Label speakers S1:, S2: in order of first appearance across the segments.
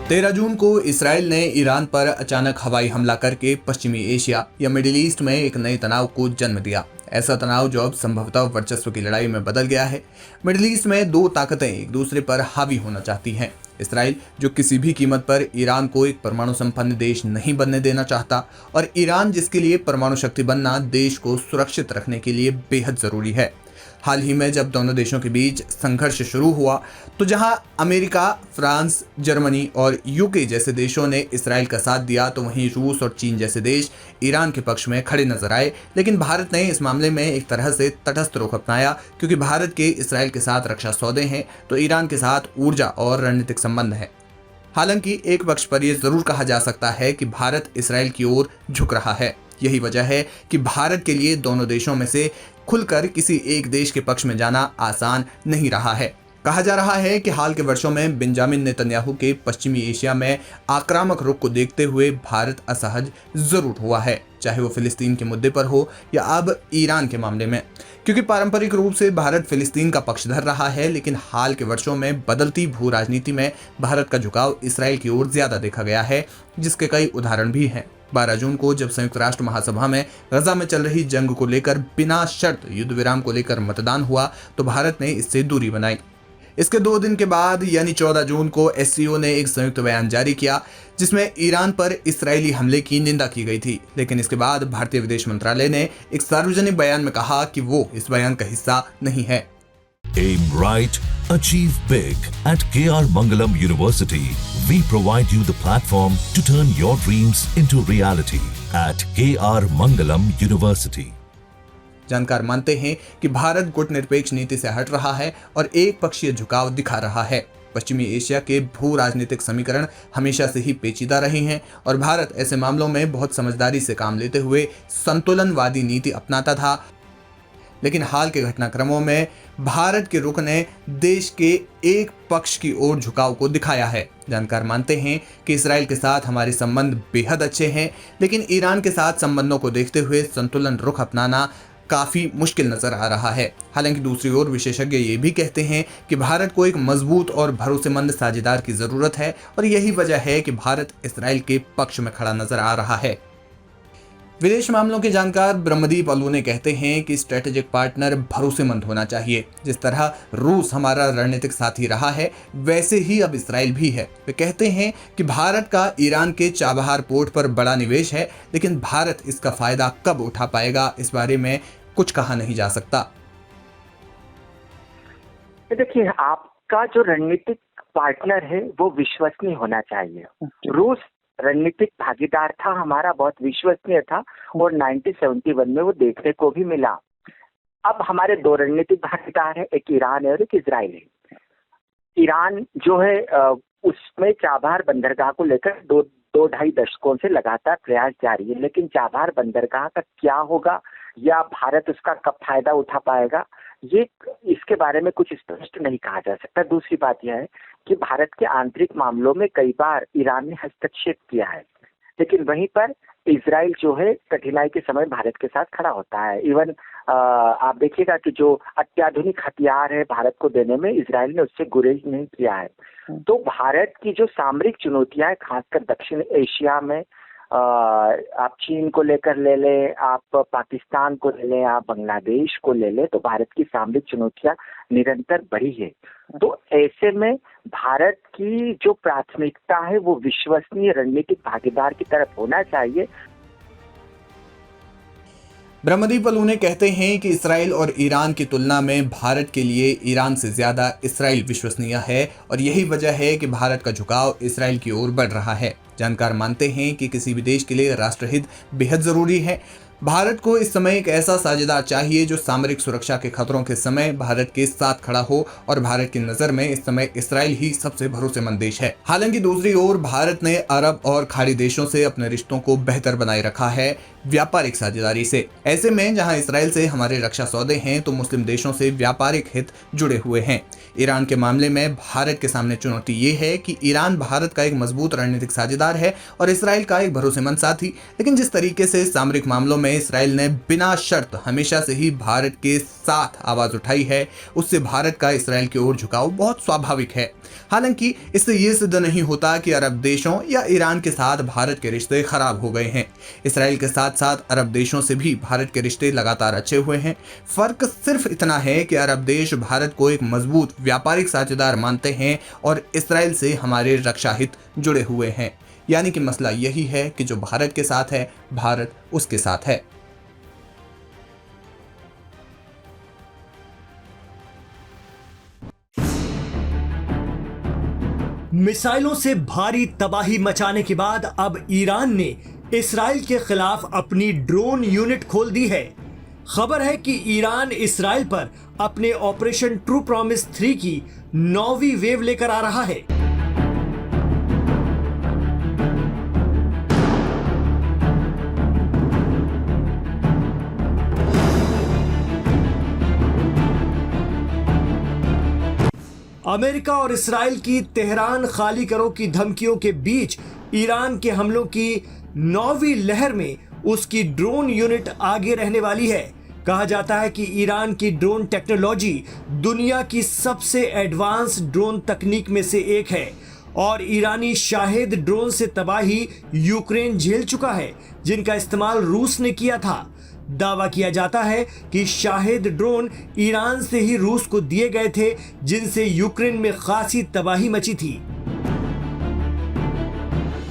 S1: 13 जून को इसराइल ने ईरान पर अचानक हवाई हमला करके पश्चिमी एशिया या मिडिल ईस्ट में एक नए तनाव को जन्म दिया। ऐसा तनाव जो अब संभवतः वर्चस्व की लड़ाई में बदल गया है। मिडिल ईस्ट में दो ताकतें एक दूसरे पर हावी होना चाहती हैं। इसराइल जो किसी भी कीमत पर ईरान को एक परमाणु संपन्न देश नहीं बनने देना चाहता, और ईरान जिसके लिए परमाणु शक्ति बनना देश को सुरक्षित रखने के लिए बेहद जरूरी है। हाल ही में जब दोनों देशों के बीच संघर्ष शुरू हुआ तो जहां अमेरिका, फ्रांस, जर्मनी और यूके जैसे देशों ने इसराइल का साथ दिया, तो वहीं रूस और चीन जैसे देश ईरान के पक्ष में खड़े नजर आए। लेकिन भारत ने इस मामले में एक तरह से तटस्थ रुख अपनाया, क्योंकि भारत के इसराइल के साथ रक्षा सौदे हैं तो ईरान के साथ ऊर्जा और रणनीतिक संबंध है। हालांकि एक पक्ष पर यह जरूर कहा जा सकता है कि भारत इसराइल की ओर झुक रहा है। यही वजह है कि भारत के लिए दोनों देशों में से खुलकर किसी एक देश के पक्ष में जाना आसान नहीं रहा है। कहा जा रहा है कि हाल के वर्षों में बेंजामिन नेतन्याहू के पश्चिमी एशिया में आक्रामक रुख को देखते हुए भारत असहज जरूर हुआ है, चाहे वो फिलिस्तीन के मुद्दे पर हो या अब ईरान के मामले में। क्योंकि पारंपरिक रूप से भारत फिलिस्तीन का पक्षधर रहा है, लेकिन हाल के वर्षों में बदलती भू राजनीति में भारत का झुकाव इसराइल की ओर ज्यादा देखा गया है, जिसके कई उदाहरण भी हैं। 12 जून को जब संयुक्त राष्ट्र महासभा में गजा में चल रही जंग को लेकर बिना शर्त युद्ध विराम को लेकर मतदान हुआ तो भारत ने इससे दूरी बनाई। इसके 2 दिन के बाद यानी 14 जून को एससीओ ने एक संयुक्त बयान जारी किया, जिसमें ईरान पर इस्राएली हमले की निंदा की गई थी। लेकिन इसके बाद भारतीय विदेश मंत्रालय ने एक सार्वजनिक बयान में कहा कि वो इस बयान का हिस्सा नहीं है।
S2: Aim right, achieve big. At KR Mangalam University, we provide you the platform to turn your dreams into reality. At KR Mangalam University.
S1: जानकार मानते हैं कि भारत गुटनिरपेक्ष नीति से हट रहा है और एक पक्षीय झुकाव दिखा रहा है। पश्चिमी एशिया के भू राजनीतिक समीकरण हमेशा से ही पेचीदा रहे हैं और भारत ऐसे मामलों में बहुत समझदारी से काम लेते हुए संतुलनवादी नीति अपनाता था। लेकिन हाल के घटनाक्रमों में भारत के रुख ने देश के एक पक्ष की ओर झुकाव को दिखाया है। जानकार मानते हैं कि इसराइल के साथ हमारे संबंध बेहद अच्छे हैं, लेकिन ईरान के साथ संबंधों को देखते हुए संतुलन रुख अपनाना काफी मुश्किल नजर आ रहा है। हालांकि दूसरी ओर विशेषज्ञ ये भी कहते हैं कि भारत को एक मजबूत और भरोसेमंद साझेदार की जरूरत है, और यही वजह है कि भारत इसराइल के पक्ष में खड़ा नजर आ रहा है। विदेश मामलों के जानकार ब्रह्मदीप अलूने कहते हैं कि स्ट्रेटेजिक पार्टनर भरोसेमंद होना चाहिए। जिस तरह रूस हमारा रणनीतिक साथी रहा है, वैसे ही अब इसराइल भी है। वे कहते हैं कि भारत का ईरान के चाबहार पोर्ट पर बड़ा निवेश है, लेकिन भारत इसका फायदा कब उठा पाएगा, इस बारे में कुछ कहा नहीं जा सकता।
S3: देखिए, आपका जो रणनीतिक पार्टनर है वो विश्वसनीय होना चाहिए। रूस रणनीतिक भागीदार था हमारा, बहुत विश्वसनीय था, और 1971 में वो देखने को भी मिला। अब हमारे 2 रणनीतिक भागीदार है, एक ईरान है और एक इजराइल है। ईरान जो है उसमें चाबहार बंदरगाह को लेकर 2-2.5 दशकों से लगातार प्रयास जारी है, लेकिन चाबहार बंदरगाह का क्या होगा या भारत उसका कब फायदा उठा पाएगा, ये इसके बारे में कुछ स्पष्ट नहीं कहा जा सकता। दूसरी बात यह है कि भारत के आंतरिक मामलों में कई बार ईरान ने हस्तक्षेप किया है, लेकिन वहीं पर इजराइल जो है कठिनाई के समय भारत के साथ खड़ा होता है। इवन आप देखिएगा कि जो अत्याधुनिक हथियार है भारत को देने में इजराइल ने उससे गुरेज नहीं किया है। तो भारत की जो सामरिक चुनौतियां है, खासकर दक्षिण एशिया में, आप चीन को लेकर ले लें, आप पाकिस्तान को ले लें, आप बांग्लादेश को ले लें, तो भारत की सामरिक चुनौतियां निरंतर बढ़ी है। तो ऐसे में भारत की जो प्राथमिकता है वो विश्वसनीय रणनीतिक भागीदार की तरफ होना चाहिए।
S1: ब्रह्मदीप अलूने कहते हैं कि इसराइल और ईरान की तुलना में भारत के लिए ईरान से ज्यादा इसराइल विश्वसनीय है, और यही वजह है कि भारत का झुकाव इसराइल की ओर बढ़ रहा है। जानकार मानते हैं कि किसी भी देश के लिए राष्ट्रहित बेहद जरूरी है। भारत को इस समय एक ऐसा साझेदार चाहिए जो सामरिक सुरक्षा के खतरों के समय भारत के साथ खड़ा हो, और भारत की नजर में इस समय इसराइल ही सबसे भरोसेमंद देश है। हालांकि दूसरी ओर भारत ने अरब और खाड़ी देशों से अपने रिश्तों को बेहतर बनाए रखा है व्यापारिक साझेदारी से। ऐसे में जहां इसराइल से हमारे रक्षा सौदे हैं, तो मुस्लिम देशों से व्यापारिक हित जुड़े हुए हैं। ईरान के मामले में भारत के सामने चुनौती ये है कि ईरान भारत का एक मजबूत रणनीतिक साझेदार है और इसराइल का एक भरोसेमंद साथी, लेकिन जिस तरीके से सामरिक मामलों में इसराइल ने बिना शर्त हमेशा से ही भारत के साथ आवाज उठाई है, उससे भारत का इसराइल की ओर झुकाव बहुत स्वाभाविक है। हालांकि इससे ये सिद्ध नहीं होता कि अरब देशों या ईरान के साथ भारत के रिश्ते खराब हो गए हैं। इसराइल के साथ साथ अरब देशों से भी भारत के रिश्ते लगातार अच्छे हुए हैं। फर्क सिर्फ इतना है कि अरब देश भारत को एक मजबूत व्यापारिक साझेदार मानते हैं और इसराइल से हमारे रक्षा हित जुड़े हुए हैं। यानी कि मसला यही है कि जो भारत के साथ है, भारत उसके साथ है।
S4: मिसाइलों से भारी तबाही मचाने के बाद अब ईरान ने इसराइल के खिलाफ अपनी ड्रोन यूनिट खोल दी है। खबर है कि ईरान इसराइल पर अपने ऑपरेशन ट्रू प्रॉमिस 3 की 9वीं वेव लेकर आ रहा है। अमेरिका और इसराइल की तेहरान खाली करो की धमकियों के बीच ईरान के हमलों की 9वीं लहर में उसकी ड्रोन यूनिट आगे रहने वाली है। कहा जाता है कि ईरान की ड्रोन टेक्नोलॉजी दुनिया की सबसे एडवांस ड्रोन तकनीक में से एक है और ईरानी शाहिद ड्रोन से तबाही यूक्रेन झेल चुका है, जिनका इस्तेमाल रूस ने किया था। दावा किया जाता है कि शाहिद ड्रोन ईरान से ही रूस को दिए गए थे, जिनसे यूक्रेन में खासी तबाही मची थी।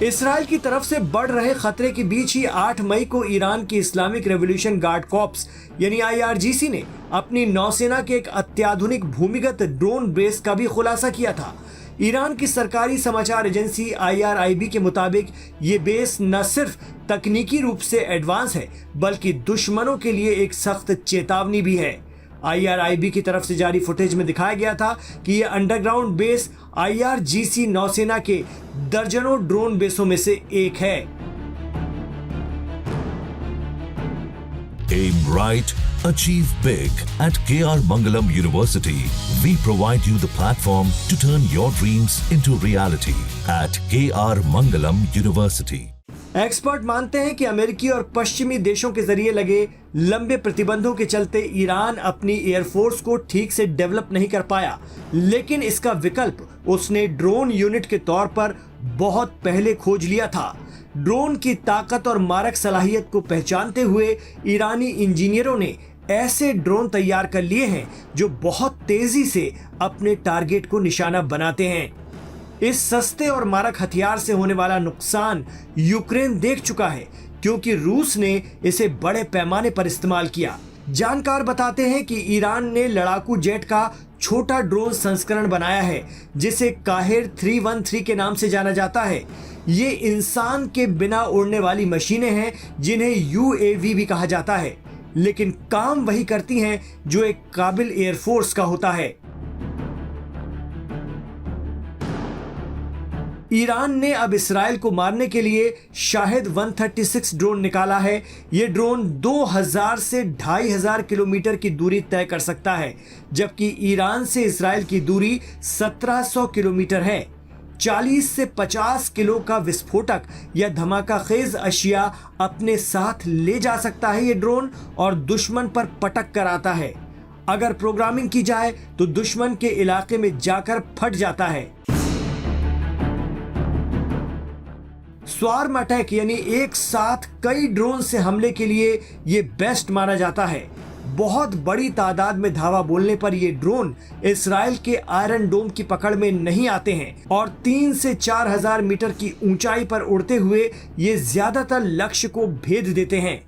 S4: इसराइल की तरफ से बढ़ रहे खतरे के बीच ही 8 मई को ईरान की इस्लामिक रेवोल्यूशन गार्ड कॉर्प्स यानी IRGC ने अपनी नौसेना के एक अत्याधुनिक भूमिगत ड्रोन बेस का भी खुलासा किया था। ईरान की सरकारी समाचार एजेंसी IRIB के मुताबिक ये बेस न सिर्फ तकनीकी रूप से एडवांस है, बल्कि दुश्मनों के लिए एक सख्त चेतावनी भी है। IRIB की तरफ से जारी फुटेज में दिखाया गया था कि यह अंडरग्राउंड बेस IRGC नौसेना के दर्जनों ड्रोन बेसों में से एक है।
S2: Aim right, achieve big. At KR Mangalam University, we provide you the platform to turn your dreams into reality. At KR Mangalam University.
S4: Expert मानते हैं कि अमेरिकी और पश्चिमी देशों के जरिए लगे लंबे प्रतिबंधों के चलते ईरान अपनी एयरफोर्स को ठीक से डेवलप नहीं कर पाया, लेकिन इसका विकल्प उसने ड्रोन यूनिट के तौर पर बहुत पहले खोज लिया था। ड्रोन की ताकत और मारक सलाहियत को पहचानते हुए ईरानी इंजीनियरों ने ऐसे ड्रोन तैयार कर लिए हैं जो बहुत तेजी से अपने टारगेट को निशाना बनाते हैं। इस सस्ते और मारक हथियार से होने वाला नुकसान यूक्रेन देख चुका है, क्योंकि रूस ने इसे बड़े पैमाने पर इस्तेमाल किया। जानकार बताते हैं कि ईरान ने लड़ाकू जेट का छोटा ड्रोन संस्करण बनाया है, जिसे काहिर 313 के नाम से जाना जाता है। ये इंसान के बिना उड़ने वाली मशीनें हैं, जिन्हें UAV भी कहा जाता है, लेकिन काम वही करती हैं जो एक काबिल एयरफोर्स का होता है। ईरान ने अब इसराइल को मारने के लिए शाहिद 136 ड्रोन निकाला है। ये ड्रोन 2000 से 2500 किलोमीटर की दूरी तय कर सकता है, जबकि ईरान से इसराइल की दूरी 1700 किलोमीटर है। 40 से 50 किलो का विस्फोटक या धमाका खेज अशिया अपने साथ ले जा सकता है ये ड्रोन, और दुश्मन पर पटक कर आता है। अगर प्रोग्रामिंग की जाए तो दुश्मन के इलाके में जाकर फट जाता है। स्वार्म अटैक यानी एक साथ कई ड्रोन से हमले के लिए ये बेस्ट माना जाता है। बहुत बड़ी तादाद में धावा बोलने पर ये ड्रोन इसराइल के आयरन डोम की पकड़ में नहीं आते हैं और 3 से 4000 मीटर की ऊंचाई पर उड़ते हुए ये ज्यादातर लक्ष्य को भेद देते हैं।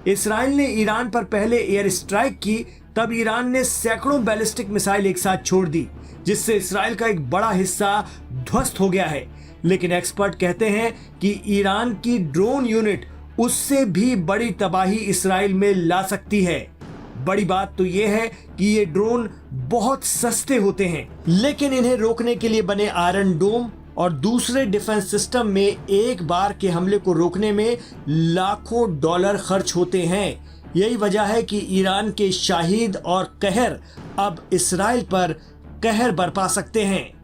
S4: इसराइल ने ईरान पर पहले एयर स्ट्राइक की, तब ईरान ने सैकड़ों बैलिस्टिक मिसाइल एक साथ छोड़ दी, जिससे इसराइल का एक बड़ा हिस्सा ध्वस्त हो गया है। लेकिन एक्सपर्ट कहते हैं कि ईरान की ड्रोन यूनिट उससे भी बड़ी तबाही इसराइल में ला सकती है। बड़ी बात तो यह है कि ये ड्रोन बहुत सस्ते होते हैं, लेकिन इन्हें रोकने के लिए बने आयरन डोम और दूसरे डिफेंस सिस्टम में एक बार के हमले को रोकने में लाखों डॉलर खर्च होते हैं। यही वजह है कि ईरान के शाहिद और कहर अब इसराइल पर कहर बरपा सकते हैं।